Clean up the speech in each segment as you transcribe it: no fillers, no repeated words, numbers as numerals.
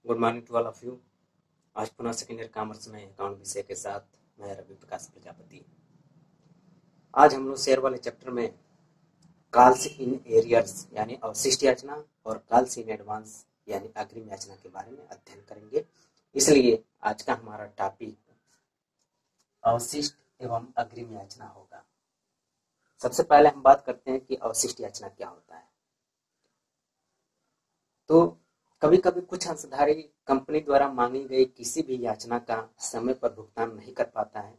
Good morning to all of you. आज पुनः second year commerce में अकाउंट विषय के साथ मैं रवि प्रकाश प्रजापति। आज हम लोग शेयर वाले चैप्टर में कॉल्स इन एरियर्स यानी अवशिष्ट याचना और कॉल्स इन एडवांस यानी अग्रिम याचना के बारे में अध्ययन करेंगे। इसलिए आज का हमारा टॉपिक अवशिष्ट एवं अग्रिम याचना होगा। सबसे पहले हम बात करते हैं कि अवशिष्ट याचना क्या होता है। तो कभी कभी कुछ अंशधारी कंपनी द्वारा मांगी गई किसी भी याचना का समय पर भुगतान नहीं कर पाता है,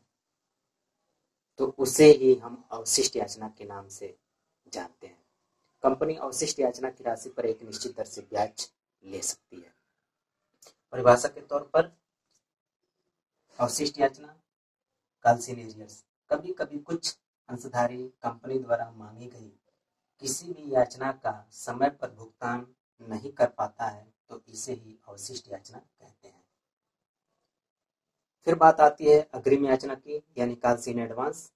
तो उसे ही हम अवशिष्ट याचना के नाम से जानते हैं। कंपनी अवशिष्ट याचना की राशि पर एक निश्चित दर से ब्याज ले सकती है। परिभाषा के तौर पर अवशिष्ट याचना कॉल्स इन एरियर्स, कभी कभी कुछ अंशधारी कंपनी द्वारा मांगी गई किसी भी याचना का समय पर भुगतान नहीं कर पाता है, तो इसे ही अवशिष्ट याचना कहते हैं। फिर बात आती है अग्रिम याचना की यानी कॉल्स इन एडवांस।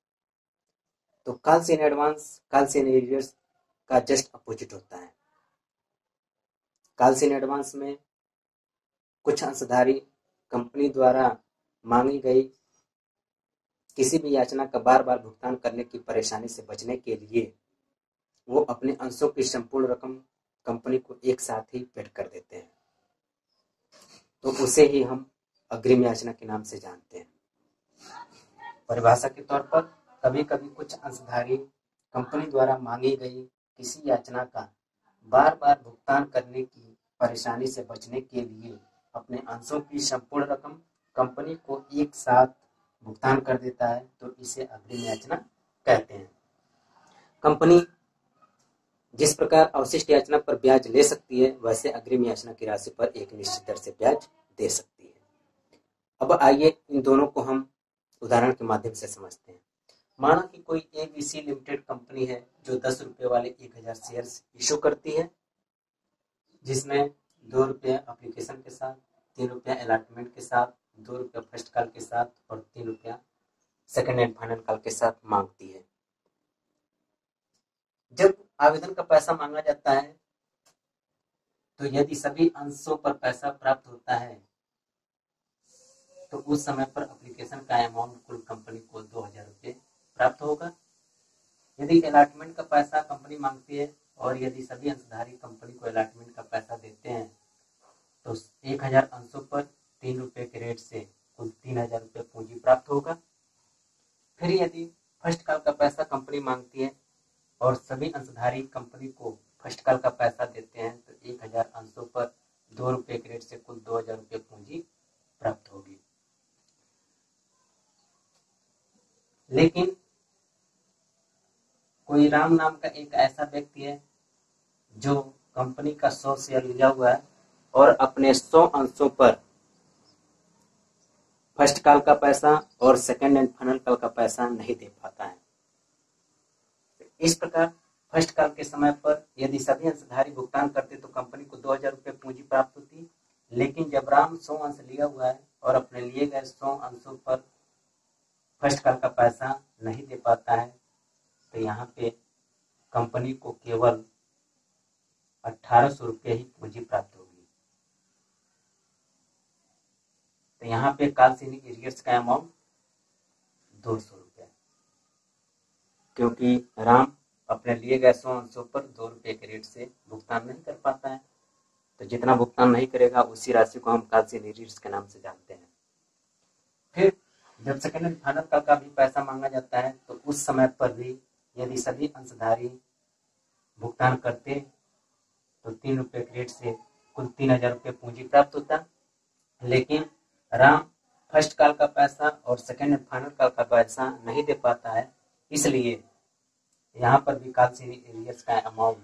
तो calls in advance calls in arrears का जस्ट अपोजिट होता है। कॉल्स इन एडवांस में कुछ अंशधारी कंपनी द्वारा मांगी गई किसी भी याचना का बार बार भुगतान करने की परेशानी से बचने के लिए वो अपने अंशों की संपूर्ण रकम कंपनी को एक साथ ही पेड कर देते हैं, तो उसे ही हम अग्रिम याचना के नाम से जानते हैं। परिभाषा के तौर पर कभी कभी कुछ अंशधारी कंपनी द्वारा मांगी गई किसी याचना का बार बार भुगतान करने की परेशानी से बचने के लिए अपने अंशों की संपूर्ण रकम कंपनी को एक साथ भुगतान कर देता है, तो इसे अग्रिम याचना कहते हैं। कंपनी जिस प्रकार अवशिष्ट याचना पर ब्याज ले सकती है, वैसे अग्रिम याचना की राशि पर एक निश्चित दर से ब्याज दे सकती है। अब आइए इन दोनों को हम उदाहरण के माध्यम से समझते हैं। माना कि कोई एबीसी लिमिटेड कंपनी है जो 10 रुपए वाले 1000 शेयर्स इशू करती है, जिसमें 2 रुपये एप्लीकेशन के साथ, 3 रुपया अलॉटमेंट के साथ, 2 रुपया फर्स्ट कॉल के साथ और 3 रुपया सेकेंड एंड फाइनल कॉल के साथ मांगती है। जब आवेदन का पैसा मांगा जाता है, तो यदि सभी अंशों पर पैसा प्राप्त होता है, तो उस समय पर एप्लीकेशन का अमाउंट कुल कंपनी को 2000 रुपये प्राप्त होगा। यदि अलॉटमेंट का पैसा कंपनी मांगती है और यदि सभी अंशधारी कंपनी को अलॉटमेंट का पैसा देते हैं, तो 1000 अंशों पर 3 रुपये के रेट से कुल 3000 रुपये पूंजी प्राप्त होगा। फिर यदि फर्स्ट कॉल का पैसा कंपनी मांगती है और सभी अंशधारी कंपनी को फर्स्ट कॉल का पैसा देते हैं, तो 1000 अंशों पर 2 रुपये के रेट से कुल 2000 रुपये पूंजी प्राप्त होगी। लेकिन कोई राम नाम का एक ऐसा व्यक्ति है जो कंपनी का 100 शेयर लिया हुआ है और अपने 100 अंशों पर फर्स्ट कॉल का पैसा और सेकेंड एंड फाइनल कॉल का पैसा नहीं दे पाता है। इस प्रकार फर्स्ट कॉल के समय पर यदि सभी अंशधारी भुगतान करते तो कंपनी को 2000 रुपये पूंजी प्राप्त होती। लेकिन जब राम 100 अंश लिया हुआ है और अपने लिए गए 100 अंशों पर फर्स्ट कॉल का पैसा नहीं दे पाता है, तो यहाँ पे कंपनी को केवल 1800 रुपये ही पूंजी प्राप्त होगी। तो यहाँ पे कॉल्स इन एरियर्स का अमाउंट 200 रुपये, क्योंकि राम अपने लिए गए 100 अंशों पर 2 रुपये के रेट से भुगतान नहीं कर पाता है, तो जितना भुगतान नहीं करेगा उसी राशि को हम कॉल्स इन एरियर्स के नाम से जानते हैं। फिर जब सेकेंड एंड फाइनल कॉल का भी पैसा मांगा जाता है, तो उस समय पर भी यदि सभी अंशधारी भुगतान करते तो 3 रुपये के रेट से कुल 3000 रुपये पूंजी प्राप्त होता। लेकिन राम फर्स्ट कॉल का पैसा और सेकेंड एंड फाइनल कॉल का पैसा नहीं दे पाता है, इसलिए यहाँ पर भी कॉल्स इन एरियर्स का अमाउंट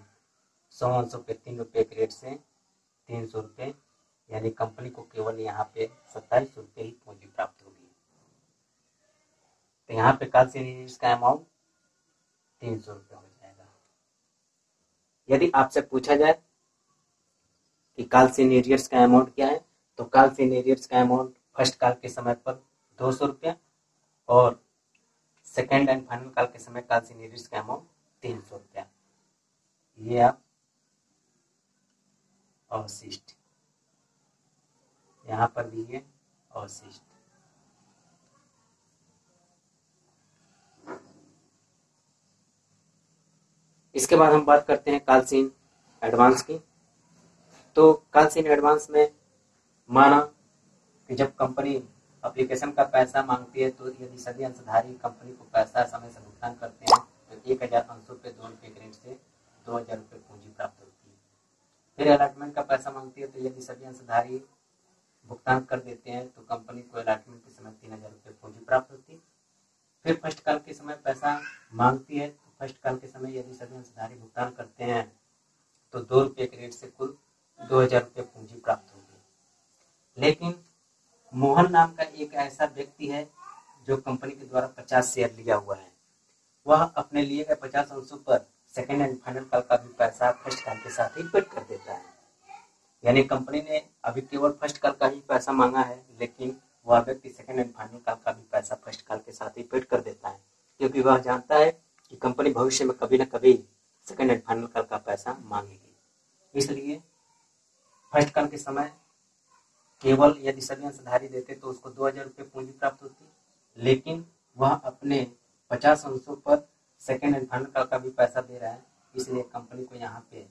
100 अंशों पे 3 रुपये के रेट से 300 रुपये, यानी कंपनी को केवल यहाँ पे 27 रुपये ही पूंजी प्राप्त होगी। तो यहाँ पे कॉल्स इन एरियर्स का अमाउंट 300 रुपये हो जाएगा। यदि आपसे पूछा जाए कि कॉल्स इन एरियर्स का अमाउंट क्या है, तो कॉल्स इन एरियर्स का अमाउंट फर्स्ट कॉल के समय पर 200 रुपया और सेकेंड एंड फाइनल कॉल के समय कॉल्स इन एरियर्स का अमाउंट 300 रुपया। ये आप अवशिष्ट यहाँ पर भी ये अवशिष्ट। इसके बाद हम बात करते हैं कॉल्स इन एडवांस की। तो कॉल्स इन एडवांस में माना कि जब कंपनी एप्लीकेशन का पैसा मांगती है तो यदि सभी अंशधारी कंपनी को पैसा समय से भुगतान करते हैं तो 1000 अंशों पे 2 रुपये के रेट से 2000 रुपये पूंजी प्राप्त होती है। फिर अलॉटमेंट का पैसा मांगती है तो यदि सभी अंशधारी भुगतान कर देते हैं तो कंपनी को अलॉटमेंट के समय 3000 रुपये पूंजी प्राप्त होती है। फिर फर्स्ट कॉल के समय पैसा मांगती है तो फर्स्ट कॉल के समय यदि सभी अंशधारी भुगतान करते हैं तो 2 रुपये के रेट से कुल 2000 रुपये पूंजी प्राप्त होगी। लेकिन मोहन नाम का एक ऐसा व्यक्ति है जो कंपनी के द्वारा 50 शेयर लिया हुआ है। वह अपने लिए गए 50 अंशों पर सेकेंड एंड फाइनल कॉल का भी पैसा फर्स्ट कॉल के साथ ही पेड कर देता है। यानी कंपनी ने अभी केवल फर्स्ट कॉल का ही पैसा मांगा है, लेकिन वह व्यक्ति सेकेंड एंड फाइनल कॉल का भी पैसा फर्स्ट कॉल के साथ ही पेड कर देता है, क्योंकि वह जानता है कि कंपनी भविष्य में कभी न कभी सेकेंड एंड फाइनल कॉल का पैसा मांगेगी। इसलिए फर्स्ट कॉल के समय केवल यदि सभी अंशधारी देते तो उसको 2000 रुपये पूंजी प्राप्त होती, लेकिन वह अपने 50 अंशों पर सेकेंड एंड फाइनल कॉल का भी पैसा दे रहा है, इसलिए कंपनी को यहाँ पे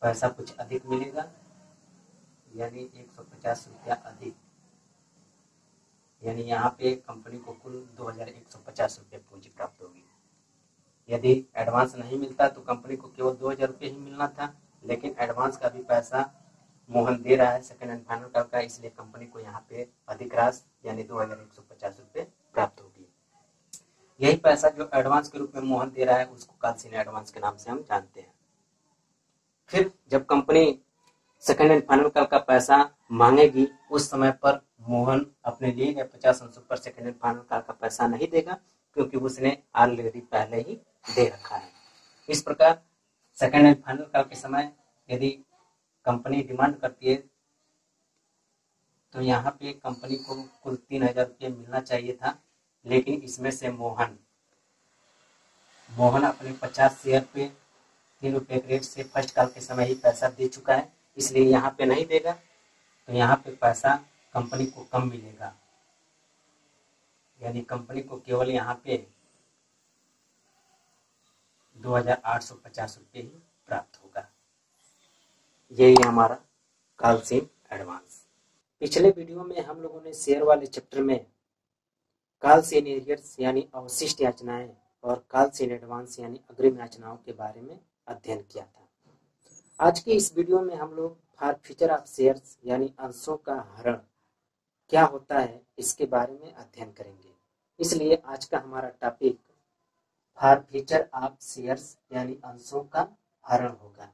पैसा कुछ अधिक मिलेगा, यानी 150 रुपया अधिक। यानी यहाँ पे कंपनी को कुल 2150 रुपये पूंजी प्राप्त होगी। यदि एडवांस नहीं मिलता तो कंपनी को केवल 2000 रुपये ही मिलना था, लेकिन एडवांस का भी पैसा मोहन दे रहा है सेकेंड एंड फाइनल कॉल का, इसलिए कंपनी को यहाँ पे अधिक राशि यानी 2150 रुपये प्राप्त होगी। यही पैसा जो एडवांस के रूप में मोहन दे रहा है उसको कॉल्स इन एडवांस के नाम से हम जानते हैं। फिर जब company second and final call का पैसा मांगेगी उस समय पर मोहन अपने लिए गए 50 अंशों पर सेकेंड एंड फाइनल कॉल का पैसा नहीं देगा, क्योंकि उसने ऑलरेडी पहले ही दे रखा है। इस प्रकार सेकेंड एंड फाइनल कॉल के समय यदि कंपनी डिमांड करती है तो यहाँ पे कंपनी को कुल 3000 रुपये मिलना चाहिए था, लेकिन इसमें से मोहन अपने 50 शेयर पे 3 रुपये के रेट से फर्स्ट कॉल के समय ही पैसा दे चुका है, इसलिए यहाँ पे नहीं देगा, तो यहाँ पे पैसा कंपनी को कम मिलेगा। यानी कंपनी को केवल यहाँ पे 2850 रुपये ही प्राप्त होगा। यही हमारा कॉल्स इन एडवांस। पिछले वीडियो में हम लोगों ने शेयर वाले चैप्टर में कॉल्स इन एरियर्स यानी अवशिष्ट याचनाएं और कॉल्स इन एडवांस यानी अग्रिम याचनाओं के बारे में अध्ययन किया था। आज के इस वीडियो में हम लोग फॉरफीचर ऑफ शेयर्स यानी अंशों का हरण क्या होता है इसके बारे में अध्ययन करेंगे। इसलिए आज का हमारा टॉपिक फॉरफीचर ऑफ शेयर्स यानी अंशों का हरण होगा।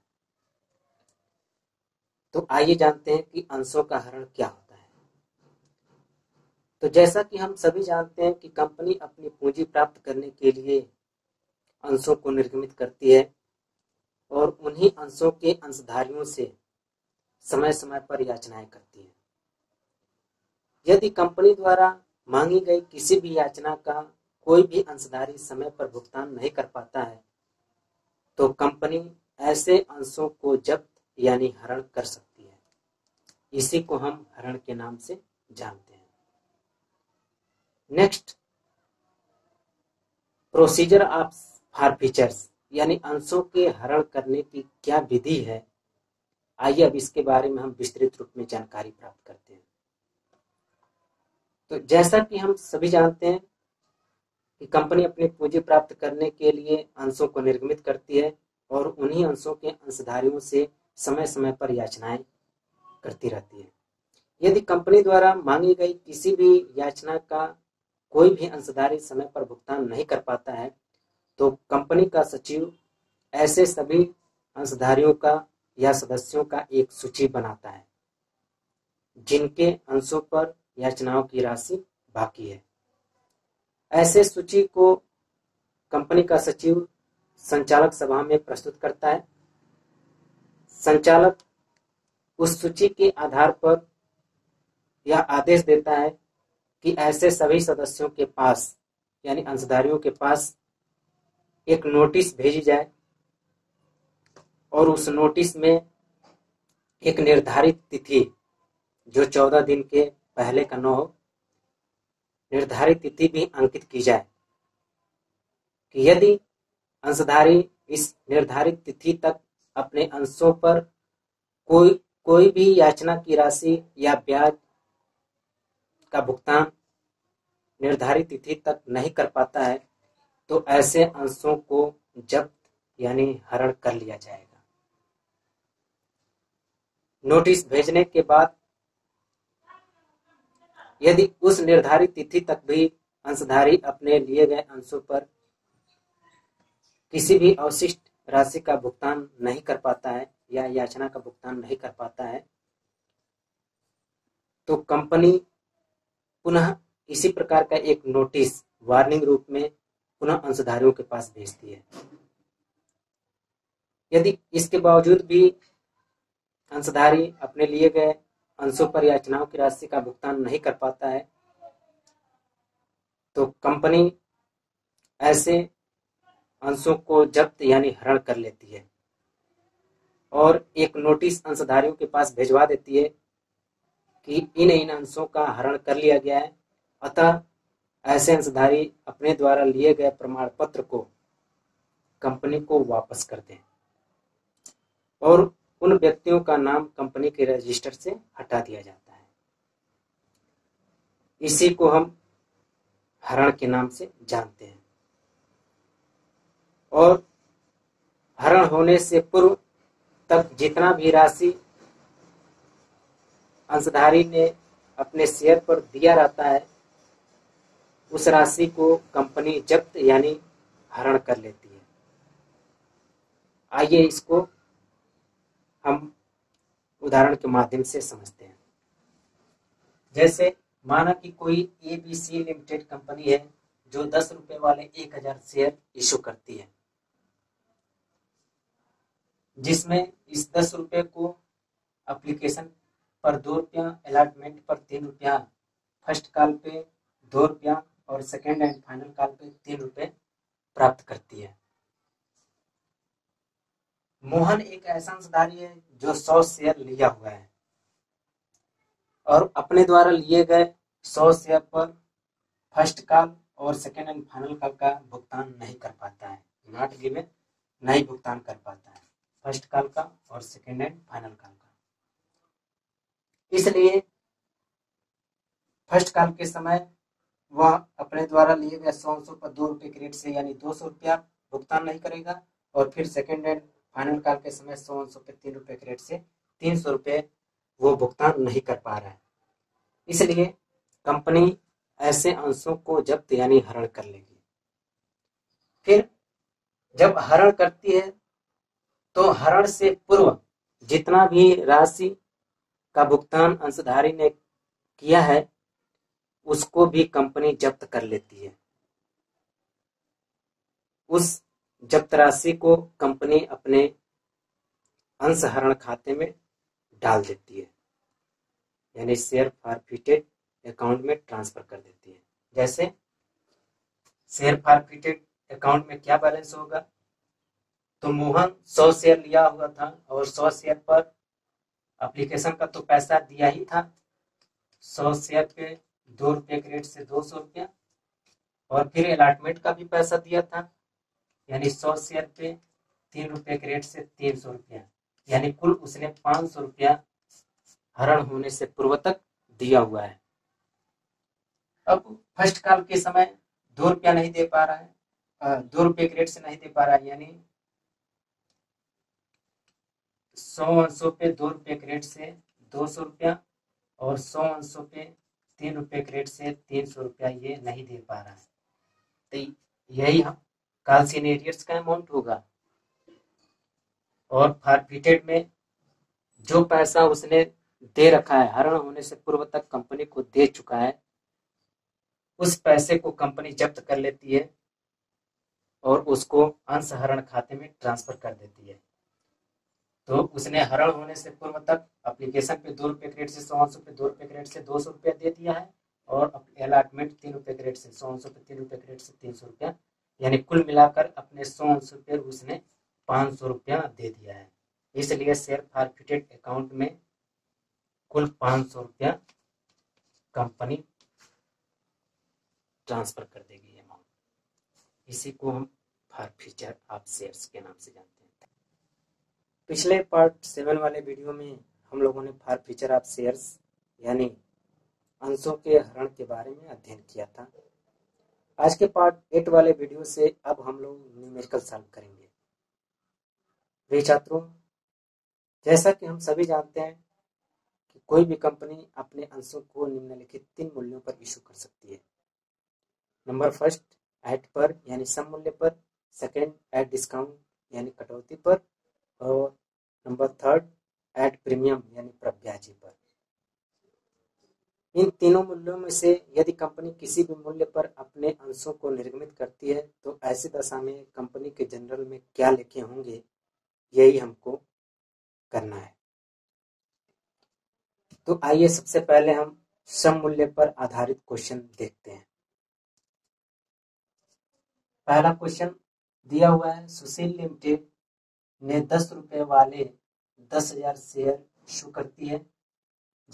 तो आइए जानते हैं कि अंशों का हरण क्या होता है। तो जैसा कि हम सभी जानते हैं कि कंपनी अपनी पूंजी प्राप्त करने के लिए अंशों को निर्गमित करती है और उन्हीं अंशों के अंशधारियों से समय समय पर याचनाएं करती है। यदि कंपनी द्वारा मांगी गई किसी भी याचना का कोई भी अंशधारी समय पर भुगतान नहीं कर पाता है तो कंपनी ऐसे अंशों को जब्त यानी हरण कर सकती है। इसी को हम हरण के नाम से जानते हैं। नेक्स्ट, प्रोसीजर ऑफ फॉरफीचर्स यानी अंशों के हरण करने की क्या विधि है। आइए अब इसके बारे में हम विस्तृत रूप में जानकारी प्राप्त करते हैं। तो जैसा कि हम सभी जानते हैं कि कंपनी अपनी पूंजी प्राप्त करने के लिए अंशों को निर्गमित करती है और उन्हीं अंशों के अंशधारियों से समय समय पर याचनाएं करती रहती है। यदि कंपनी द्वारा मांगी गई किसी भी याचना का कोई भी अंशधारी समय पर भुगतान नहीं कर पाता है तो कंपनी का सचिव ऐसे सभी अंशधारियों का या सदस्यों का एक सूची बनाता है जिनके अंशों पर याचनाओं की राशि बाकी है। ऐसे सूची को कंपनी का सचिव संचालक सभा में प्रस्तुत करता है। संचालक उस सूची के आधार पर यह आदेश देता है कि ऐसे सभी सदस्यों के पास यानी अंशधारियों के पास एक नोटिस भेजी जाए और उस नोटिस में एक निर्धारित तिथि जो 14 दिन के पहले का न हो, निर्धारित तिथि भी अंकित की जाए कि यदि अंशधारी इस निर्धारित तिथि तक अपने अंशों पर कोई भी याचना की राशि या ब्याज का भुगतान निर्धारित तिथि तक नहीं कर पाता है, तो ऐसे अंशों को जब्त यानी हरण कर लिया जाएगा। नोटिस भेजने के बाद यदि उस निर्धारित तिथि तक भी अंशधारी अपने लिए गए अंशों पर किसी भी अवशिष्ट राशि का भुगतान नहीं कर पाता है या याचना का भुगतान नहीं कर पाता है, तो कंपनी पुनः इसी प्रकार का एक नोटिस वार्निंग रूप में पुनः अंशधारियों के पास भेजती है। यदि इसके बावजूद भी अंशधारी अपने लिए गए अंशों पर याचनाओं की राशि का भुगतान नहीं कर पाता है, तो कंपनी ऐसे अंशों को जब्त यानी हरण कर लेती है और एक नोटिस अंशधारियों के पास भिजवा देती है कि इन अंशों का हरण कर लिया गया है, अतः ऐसे अंशधारी अपने द्वारा लिए गए प्रमाण पत्र को कंपनी को वापस कर दें और उन व्यक्तियों का नाम कंपनी के रजिस्टर से हटा दिया जाता है। इसी को हम हरण के नाम से जानते हैं। और हरण होने से पूर्व तक जितना भी राशि अंशधारी ने अपने शेयर पर दिया रहता है, उस राशि को कंपनी जब्त यानी हरण कर लेती है। आइए इसको हम उदाहरण के माध्यम से समझते हैं। जैसे माना कि कोई ABC लिमिटेड कंपनी है जो 10 रुपए वाले 1000 शेयर इशू करती है, जिसमें इस 10 रुपए को एप्लीकेशन पर 2 रुपया, अलॉटमेंट पर 3 रुपया, फर्स्ट कॉल पे 2 रुपया और सेकेंड एंड फाइनल कॉल पे 3 रुपए प्राप्त करती है। मोहन एक ऐसा अंशधारी है जो 100 शेयर लिया हुआ है और अपने द्वारा लिए गए 100 शेयर पर फर्स्ट कॉल और सेकेंड एंड फाइनल कॉल का भुगतान नहीं कर पाता है, नॉट गिवन, नहीं भुगतान कर पाता है फर्स्ट कॉल का और सेकेंड एंड फाइनल कॉल का। इसलिए फर्स्ट कॉल के समय वह अपने द्वारा लिए गए 100 पर 2 रुपये के रेट से यानी 200 रुपया भुगतान नहीं करेगा और फिर सेकेंड एंड फाइनल कॉल के समय 100 पे 3 रुपये के रेट से 300 रुपये वो भुगतान नहीं कर पा रहा है। इसलिए कंपनी ऐसे अंशों को जब्त यानी हरण कर लेगी। फिर जब हरण करती है तो हरण से पूर्व जितना भी राशि का भुगतान अंशधारी ने किया है उसको भी कंपनी जब्त कर लेती है। उस जब्त राशि को कंपनी अपने अंशहरण खाते में डाल देती है, यानी शेयर फॉरफिटेड अकाउंट में ट्रांसफर कर देती है। जैसे शेयर फॉरफिटेड अकाउंट में क्या बैलेंस होगा, तो मोहन 100 शेयर लिया हुआ था और 100 शेयर पर एप्लीकेशन का तो पैसा दिया ही था, 100 शेयर पे 2 रुपये के रेट से 200 रुपया और फिर अलॉटमेंट का भी पैसा दिया था, यानी 100 शेयर पे 3 रुपये के रेट से 300 रुपया, यानी कुल उसने 500 रुपया हरण होने से पूर्व तक दिया हुआ है। अब फर्स्ट कॉल के समय 2 रुपया नहीं दे पा रहा है, 2 रुपये के रेट से नहीं दे पा रहा है, यानी 100 अंशों पे 2 रुपये के रेट से 200 रुपया और 100 अंशों पे 3 रुपये के रेट से 300 रुपया ये नहीं दे पा रहा है। तो यही कॉल्स इन एरियर्स का अमाउंट होगा। और फॉरफिटेड में जो पैसा उसने दे रखा है, हरण होने से पूर्व तक कंपनी को दे चुका है, उस पैसे को कंपनी जब्त कर लेती है और उसको अंशहरण खाते में ट्रांसफर कर देती है। तो उसने हरण होने से पूर्व तक एप्लीकेशन पे 2 रुपये के रेट से 100 पे 2 रुपये के रेट से 200 रुपया दे दिया है और अलॉटमेंट 3 रुपये के रेट से 100 पे 3 रुपये के रेट से 300 रुपया, यानी कुल मिलाकर अपने 100 पे उसने 500 रुपया दे दिया है। इसलिए शेयर फॉरफिटेड अकाउंट में कुल 500 रुपया कंपनी ट्रांसफर कर देगी अमाउंट। इसी को हम फॉरफीचर ऑफ शेयर्स के नाम से जानते हैं। पिछले पार्ट 7 वाले वीडियो में हम लोगों ने फॉरफीचर ऑफ शेयर्स यानी अंशों के हरण के बारे में अध्ययन किया था। आज के पार्ट 8 वाले वीडियो से अब हम लोग न्यूमेरिकल सॉल्व करेंगे। प्रिय छात्रों, जैसा कि हम सभी जानते हैं कि कोई भी कंपनी अपने अंशों को निम्नलिखित 3 मूल्यों पर इशू कर सकती है। नंबर फर्स्ट, एट पर यानी सम मूल्य पर, सेकेंड एट डिस्काउंट यानी कटौती पर, और नंबर थर्ड एट प्रीमियम यानी प्रब्याजी पर। इन तीनों मूल्यों में से यदि कंपनी किसी भी मूल्य पर अपने अंशों को निर्गमित करती है तो ऐसी दशा में कंपनी के जनरल में क्या लिखे होंगे, यही हमको करना है। तो आइए सबसे पहले हम सम मूल्य पर आधारित क्वेश्चन देखते हैं। पहला क्वेश्चन दिया हुआ है, सुशील लिमिटेड ने 10 रुपए वाले 10,000 शेयर इशू करती है,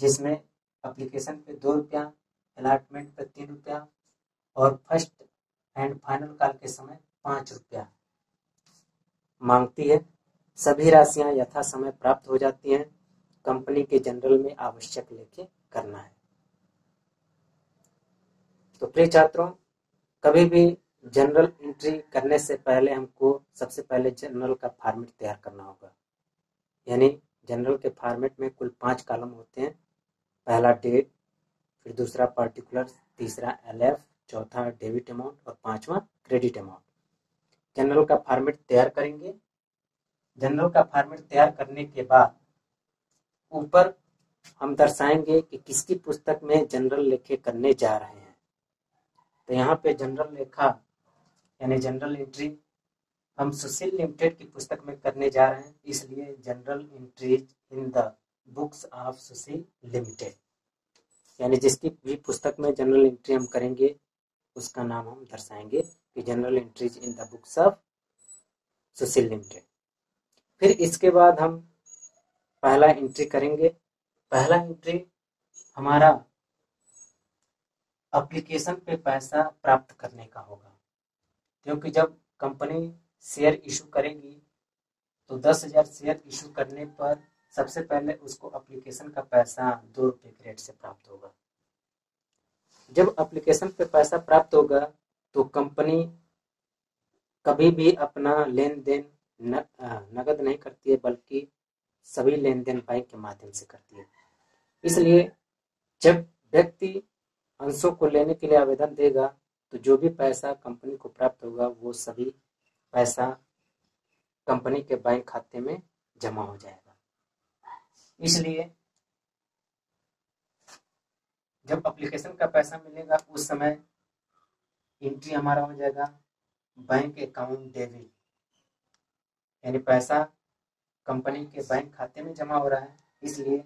जिसमें एप्लीकेशन पे 2 रुपया, अलॉटमेंट पे 3 रुपया और फर्स्ट एंड फाइनल कॉल के समय 5 रुपया मांगती है। सभी राशियां यथा समय प्राप्त हो जाती हैं। कंपनी के जनरल में आवश्यक लेके करना है। तो प्रिय छात्रों, कभी भी जनरल एंट्री करने से पहले हमको सबसे पहले जनरल का फॉर्मेट तैयार करना होगा। यानी जनरल के फॉर्मेट में कुल 5 कॉलम होते हैं। पहला डेट, फिर दूसरा पार्टिकुलर, तीसरा एलएफ, चौथा डेबिट अमाउंट और 5वां क्रेडिट अमाउंट। जनरल का फॉर्मेट तैयार करेंगे। जनरल का फॉर्मेट तैयार करने के बाद ऊपर हम दर्शाएंगे कि किसकी पुस्तक में जनरल लेखे करने जा रहे हैं। तो यहाँ पे जनरल लेखा यानी जनरल एंट्री हम सुशील लिमिटेड की पुस्तक में करने जा रहे हैं, इसलिए general entries in the books of Sushil limited, यानी जिसकी भी पुस्तक में जनरल एंट्री हम करेंगे उसका नाम हम दर्शाएंगे कि general entries in the books of Sushil limited. फिर इसके बाद हम पहला एंट्री करेंगे। पहला एंट्री हमारा एप्लीकेशन पे पैसा प्राप्त करने का होगा, क्योंकि जब कंपनी शेयर इशू करेगी तो 10,000 शेयर इशू करने पर सबसे पहले उसको एप्लीकेशन का पैसा 2 रुपये के रेट से प्राप्त होगा। जब एप्लीकेशन पे पैसा प्राप्त होगा तो कंपनी कभी भी अपना लेन देन नगद नहीं करती है, बल्कि सभी लेन देन बैंक के माध्यम से करती है। इसलिए जब व्यक्ति अंशों को लेने के लिए आवेदन देगा तो जो भी पैसा कंपनी को प्राप्त होगा वो सभी पैसा कंपनी के बैंक खाते में जमा हो जाएगा। इसलिए जब एप्लीकेशन का पैसा मिलेगा उस समय एंट्री हमारा हो जाएगा बैंक अकाउंट डेबिट, यानी पैसा कंपनी के बैंक खाते में जमा हो रहा है, इसलिए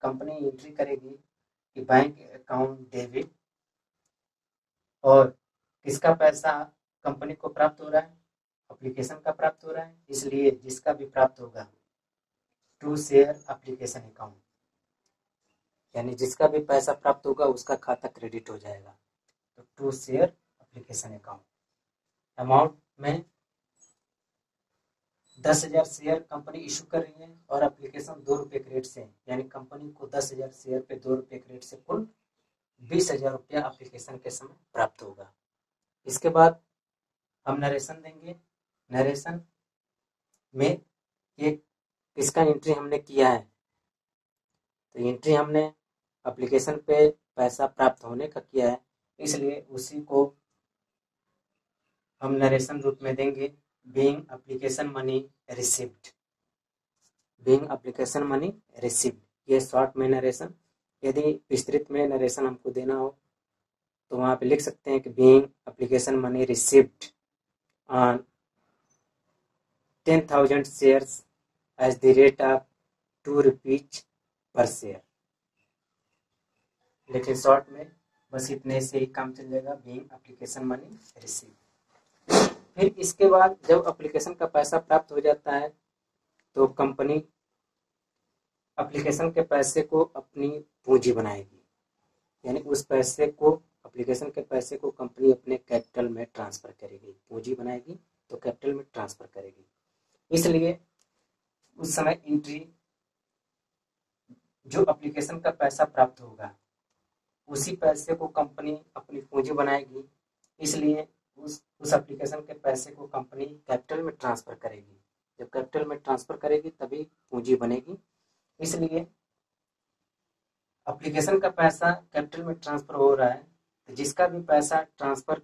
कंपनी एंट्री करेगी कि बैंक अकाउंट डेबिट, और किसका पैसा कंपनी को प्राप्त हो रहा है, एप्लीकेशन का प्राप्त हो रहा है, इसलिए जिसका भी प्राप्त होगा टू शेयर एप्लीकेशन अकाउंट, यानी जिसका भी पैसा प्राप्त होगा उसका खाता क्रेडिट हो जाएगा। तो to share application account amount में 10,000 शेयर कंपनी इशू कर रही है और एप्लीकेशन 2 रुपये के रेट से, यानी कंपनी को 10,000 शेयर पे 2 रुपये के रेट से कुल 20,000 रुपया एप्लीकेशन के समय प्राप्त होगा। इसके बाद हम नरेशन देंगे। नरेशन में एक किसका एंट्री हमने किया है, तो एंट्री हमने एप्लीकेशन पे पैसा प्राप्त होने का किया है, इसलिए उसी को हम नरेशन रूप में देंगे, being application money received. Being application money received, ये शॉर्ट में नरेशन। यदि विस्तृत में नरेशन हमको देना हो तो वहाँ पे लिख सकते हैं कि being application money received on 10,000 shares at the rate of 2 rupees per share. लेकिन शॉर्ट में बस इतने से ही काम चल जाएगा, बीइंग एप्लीकेशन मनी रिसीव्ड। फिर इसके बाद जब एप्लीकेशन का पैसा प्राप्त हो जाता है तो कंपनी एप्लीकेशन के पैसे को अपनी पूंजी बनाएगी, यानी उस पैसे को, एप्लीकेशन के पैसे को कंपनी अपने कैपिटल में ट्रांसफर करेगी। पूंजी बनाएगी तो कैपिटल में ट्रांसफर करेगी। इसलिए उस समय एंट्री, जो एप्लीकेशन का पैसा प्राप्त होगा उसी पैसे को कंपनी अपनी पूंजी बनाएगी। इसलिए उस एप्लीकेशन के पैसे को कंपनी कैपिटल में ट्रांसफर करेगी। जब कैपिटल में ट्रांसफर करेगी तभी पूंजी बनेगी। इसलिए एप्लीकेशन का पैसा कैपिटल में ट्रांसफर हो रहा है तो जिसका भी पैसा ट्रांसफर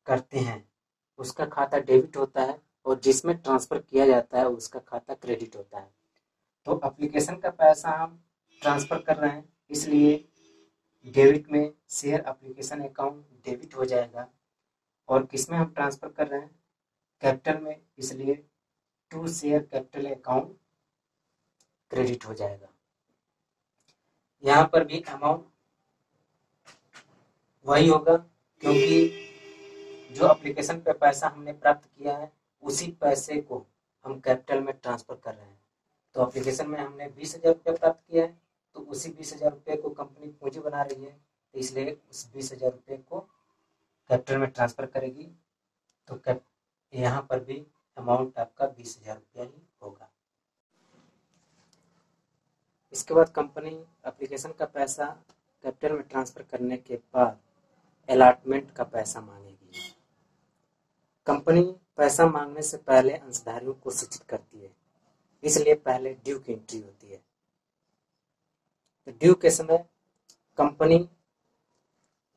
करते हैं उसका खाता डेबिट होता है, और जिसमें ट्रांसफर किया जाता है उसका खाता क्रेडिट होता है। तो एप्लीकेशन का पैसा हम ट्रांसफर कर रहे हैं, इसलिए डेबिट में शेयर एप्लीकेशन अकाउंट डेबिट हो जाएगा। और किसमें हम ट्रांसफर कर रहे हैं? कैपिटल में, इसलिए to share capital account credit हो जाएगा। यहाँ पर भी अमाउंट वही होगा, क्योंकि जो एप्लीकेशन पे पैसा हमने प्राप्त किया है उसी पैसे को हम कैपिटल में ट्रांसफर कर रहे हैं। तो एप्लीकेशन में हमने 20,000 रुपये प्राप्त किया है, तो उसी 20,000 रुपये को कंपनी पूंजी बना रही है, तो इसलिए उस 20,000 रुपये को कैपिटल में ट्रांसफर करेगी। तो यहाँ पर भी अमाउंट आपका 20,000 रुपया ही होगा। इसके बाद कंपनी एप्लीकेशन का पैसा कैपिटल में ट्रांसफर करने के बाद अलॉटमेंट का पैसा मांगेगी। कंपनी पैसा मांगने से पहले अंशधारियों को सूचित करती है, इसलिए पहले ड्यू की एंट्री होती है। तो ड्यू के समय कंपनी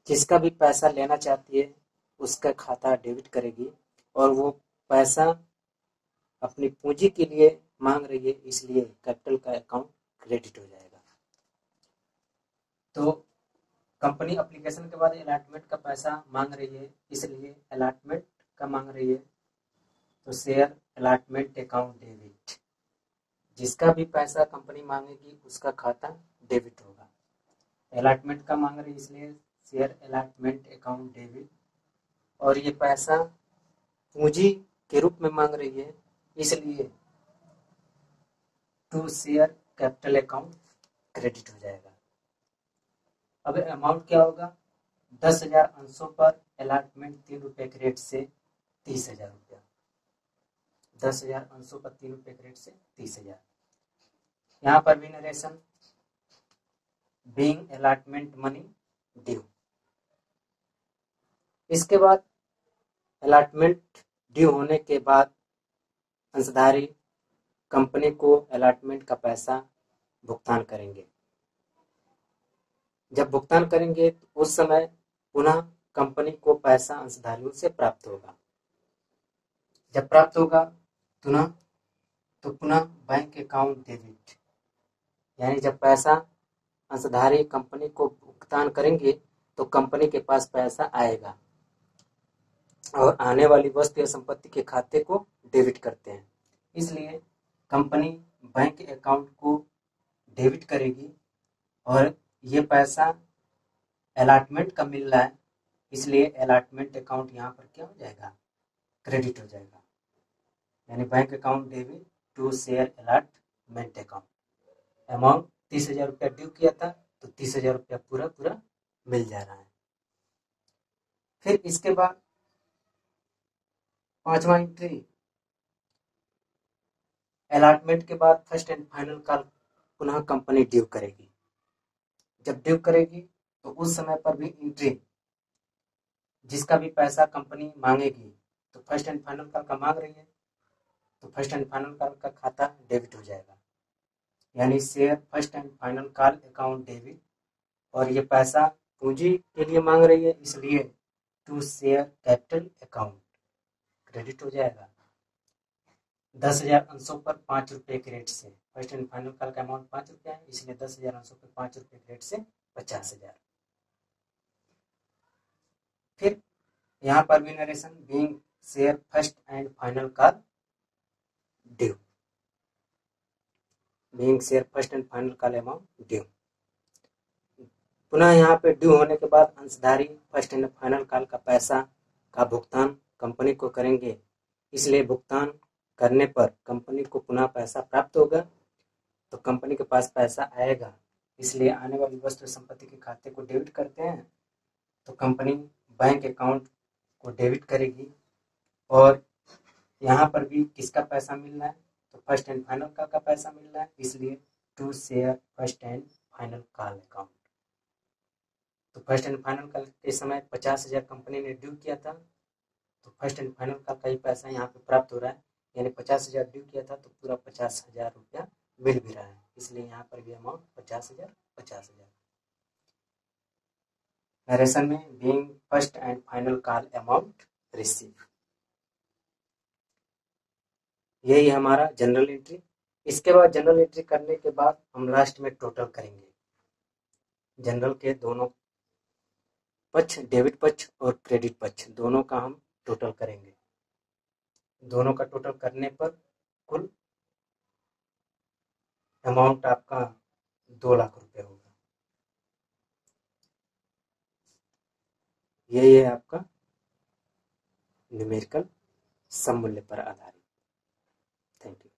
जिसका भी पैसा लेना चाहती है उसका खाता डेबिट करेगी, और वो पैसा अपनी पूंजी के लिए मांग रही है, इसलिए कैपिटल का अकाउंट क्रेडिट हो जाएगा। तो कंपनी एप्लीकेशन के बाद अलॉटमेंट का पैसा मांग रही है, इसलिए अलॉटमेंट का मांग रही है, तो शेयर अलॉटमेंट अकाउंट डेबिट। जिसका भी पैसा कंपनी मांगेगी उसका खाता डेबिट होगा। अलॉटमेंट का मांग रही है इसलिए शेयर अलॉटमेंट अकाउंट डेबिट, और ये पैसा पूंजी के रूप में मांग रही है, इसलिए to share capital account credit हो जाएगा। अब अमाउंट क्या होगा? 10,000 अंशों पर अलॉटमेंट 3 रुपये के रेट से 30,000 रुपया। 10,000 अंशों पर 3 रुपये के रेट से 30,000। यहाँ पर भी narration being allotment money due. इसके बाद अलॉटमेंट ड्यू होने के बाद अंशधारी कंपनी को अलॉटमेंट का पैसा भुगतान करेंगे। जब भुगतान करेंगे तो उस समय पुनः कंपनी को पैसा अंशधारियों से प्राप्त होगा। जब प्राप्त होगा तो पुनः बैंक अकाउंट डेबिट, यानी जब पैसा अंशधारी कंपनी को भुगतान करेंगे तो कंपनी के पास पैसा आएगा, और आने वाली वस्तु या संपत्ति के खाते को डेबिट करते हैं। इसलिए कंपनी बैंक अकाउंट को डेबिट करेगी, और ये पैसा अलॉटमेंट का मिल रहा है, इसलिए अलॉटमेंट अकाउंट यहाँ पर क्या हो जाएगा? क्रेडिट हो जाएगा। यानी bank account debit to share allotment account. Amount 30,000 रुपया ड्यू किया था, तो 30,000 रुपया पूरा मिल जा रहा है। फिर इसके बाद 5वां एंट्री, अलॉटमेंट के बाद फर्स्ट एंड फाइनल कॉल पुनः कंपनी ड्यू करेगी। जब ड्यू करेगी तो उस समय पर भी एंट्री, जिसका भी पैसा कंपनी मांगेगी, तो फर्स्ट एंड फाइनल कॉल का मांग रही है तो फर्स्ट एंड फाइनल कॉल का खाता डेबिट हो जाएगा। यानी share first and final call account debit, और ये पैसा पूंजी के लिए मांग रही है, इसलिए to share capital account credit हो जाएगा। 10,000 अंशों पर 5 रुपये के रेट से, फर्स्ट एंड फाइनल कॉल का अमाउंट 5 रुपया है, इसलिए 10,000 अंशों पर 5 रुपये के रेट से 50,000। फिर यहाँ पर भी narration being share first and final call due, being share first and final call amount due. पुनः यहाँ पे ड्यू होने के बाद अंशधारी फर्स्ट एंड फाइनल कॉल का पैसा का भुगतान कंपनी को करेंगे, इसलिए भुगतान करने पर कंपनी को पुनः पैसा प्राप्त होगा, तो कंपनी के पास पैसा आएगा, इसलिए आने वाली वस्तु संपत्ति के खाते को डेबिट करते हैं। तो कंपनी बैंक अकाउंट को डेबिट करेगी और यहाँ पर भी किसका पैसा मिल रहा है, तो फर्स्ट एंड फाइनल का पैसा मिल रहा है, इसलिए to share first and final call account. तो फर्स्ट एंड फाइनल कॉल के समय 50,000 कंपनी ने ड्यू किया था, तो फर्स्ट एंड फाइनल कॉल का ही पैसा यहाँ पे प्राप्त हो रहा है, यानी 50,000 ड्यू किया था तो पूरा 50,000 रुपया मिल भी रहा है, इसलिए यहाँ पर भी अमाउंट 50,000 50,000। नरेशन में being first and final call amount receive, यही हमारा जनरल एंट्री। इसके बाद जनरल एंट्री करने के बाद हम लास्ट में टोटल करेंगे जनरल के दोनों पक्ष, डेबिट पक्ष और क्रेडिट पक्ष, दोनों का हम टोटल करेंगे। दोनों का टोटल करने पर कुल अमाउंट आपका 2 लाख रुपए होगा। यही है आपका न्यूमेरिकल सममूल्य पर आधारित। Thank you.